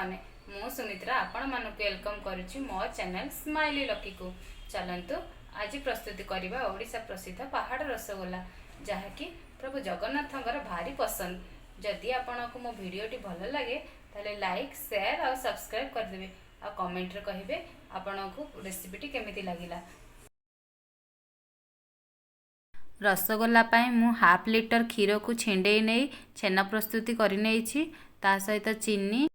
मैंने मु सुमित्रा आपण मानक वेलकम करुच्ची मो चैनल स्माइली लकी को। चलतु आज प्रस्तुति करवा ओडिशा प्रसिद्ध पहाड़ रसगोला जहाँकि प्रभु जगन्नाथंकर भारी पसंद। जदि आपण को मो भिडियोटी भल लगे ताले लाइक शेयर और सब्सक्राइब करदेवे आ कमेंट रे कहिबे आपण को रेसिपीटी केमिति लागिला। रसगोला पाई मु हाफ लिटर क्षीर को छिंडे नहीं छेना प्रस्तुति करी नहीं ता सहित चीनी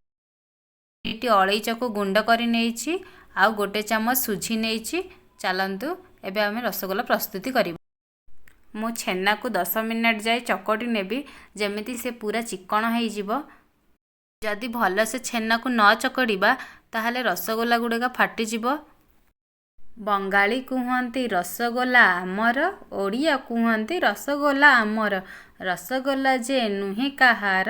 टी अलैच को गुंड करी नहीं आउ गोटे चामच सुझी नहीं। चलतु एबे आमे रसगोला प्रस्तुति करिबा। मु छेना को 10 मिनट जाए चकटी नेबी जेमिति से पूरा चिकण हो जिवो। जदि भल से छेना को न चकड़ीबा ताहले रसगोला गुड़ाक फाटी जिवो। बंगाली कहते रसगोला आमर, ओडिया कहते रसगोला आमर। रसगोला जे नुहे काहार,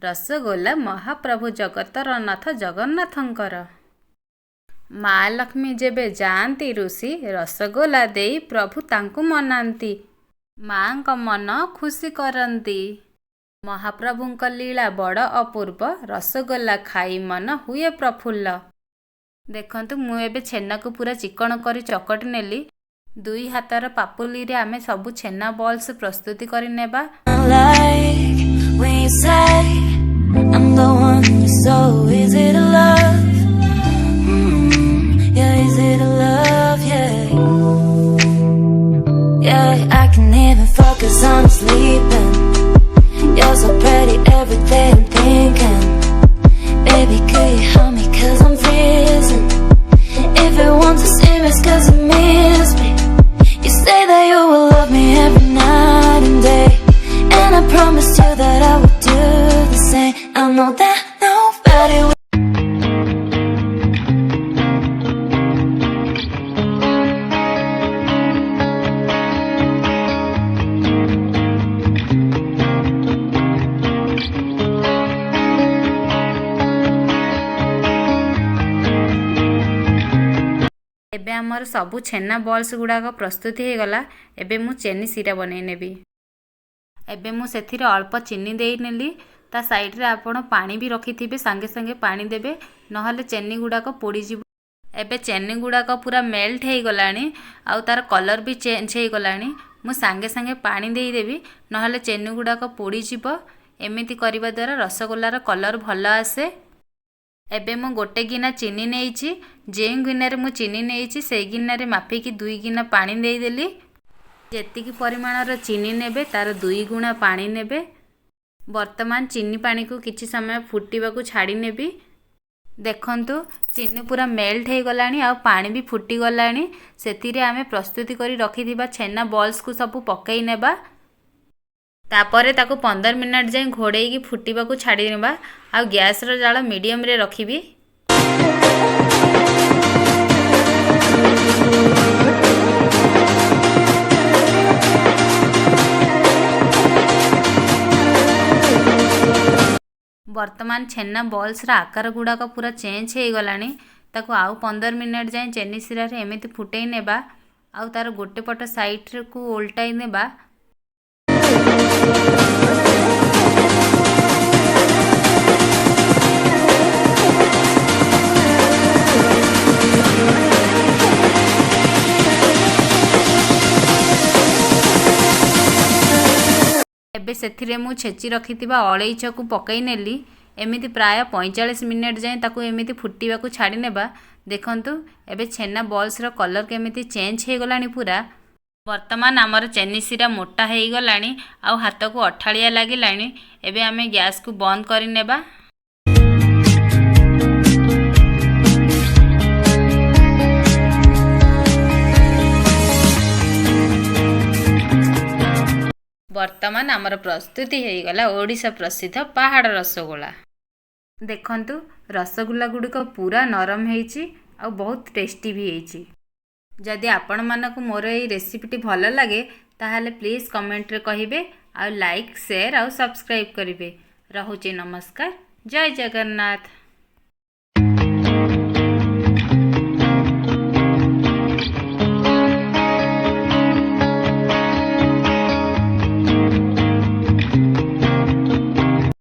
रसगोला महाप्रभु जगतर नाथ जगन्नाथंकर। माँ लक्ष्मी जेबे जाती ऋषि रसगोला देई प्रभु तांकु मनांती। माँ का मन खुशी करती। महाप्रभुंक लीला बड़ अपूर्व, रसगोला खाई मन हुए प्रफुल्ल। देखंतु मु एबे छेना को पूरा चिकन करी चकटी नेली। दुई हाथर पापुली रे आमे सबु छेना बॉल्स प्रस्तुति करी नेबा। Cause you miss me. You say that you will love me every night and day, and I promised you that I would do the same. I know that nobody will. एबे आमर सबु छेना balls गुड़ाक प्रस्तुति हो गला। एबे मु चेनी सीरा बनै नेबी। एबे मु सेथिरे अल्प चीनी देई नेली। ता साइड रे आपण पानी भी रखिथिबे, संगे संगे पानी देबे नहले चेनी गुड़ाक पोड़ी जिवो। एबे चेनी गुड़ाक पूरा मेल्ट हो गलानी आउ तार कलर भी चेंज हो गलानी। मु संगे संगे पानी देई देबी नहले चेनी गुड़ाक पोड़ी जिवो। एमिति करिबा द्वारा रसगोलार कलर भल आसे। एबे मु गोटे गिना चीनी नेइची। जे गिनारे मु चीनी नेइची से गिनारे मापिकी 2 गिना पानी देई देली। जेतिकी परिमाणर चीनी नेबे तार 2 गुणा पानी नेबे। वर्तमान चीनी पानी को किछि समय फुटीबा को छाड़ी नेबी। देखंतु चीनी पूरा मेल्ट हो गलानी आ पानी भी फुटी गलानी। सेतिरे आमे प्रस्तुति करी रखिथिबा छेना बॉल्स को सब पकई नेबा। तापरे ताको 15 मिनट जाए घोड़े की फुटीबा को छाड़ी नेबा। आ गैस रो जाल मीडियम रे रखिबी। वर्तमान छेना बॉल्स रा आकार गुड़ाक पूरा चेंज हो गलानी। ताको आउ 15 मिनट जाए चेनी सिरा रे एमिति फुटई नेबा। आउ तार गोटे पट साइड को उल्टाई नेबा। एबे सेथिरे मु छेची रखिथिबा अलैच को पकई नेली। एमिति प्राय 45 मिनट जाए ताको एमिति फुटीबा को छाड़ी नेबा। देखंतु एबे छेना बॉल्स रो कलर केमिति चेंज हो गलानी पूरा। वर्तमान आमर चेनी सीरा मोटा हो गलानी आउ हाथ को अठालिया लागिलानी। एबे आमे गैस को बंद करी नेबा। वर्तमान आमर प्रस्तुति हो गला ओडिशा प्रसिद्ध पहाड़ रसगोला। देखंतु रसगोला गुड़िक पूरा नरम होईची आ बहुत टेस्टी भी होईची। जदि आपण मानक मोर ये रेसिपीटी भल लगे ताहले प्लीज कमेंट रे कहिबे आ लाइक शेयर आ सब्सक्राइब करिवे। रहुची नमस्कार। जय जगन्नाथ।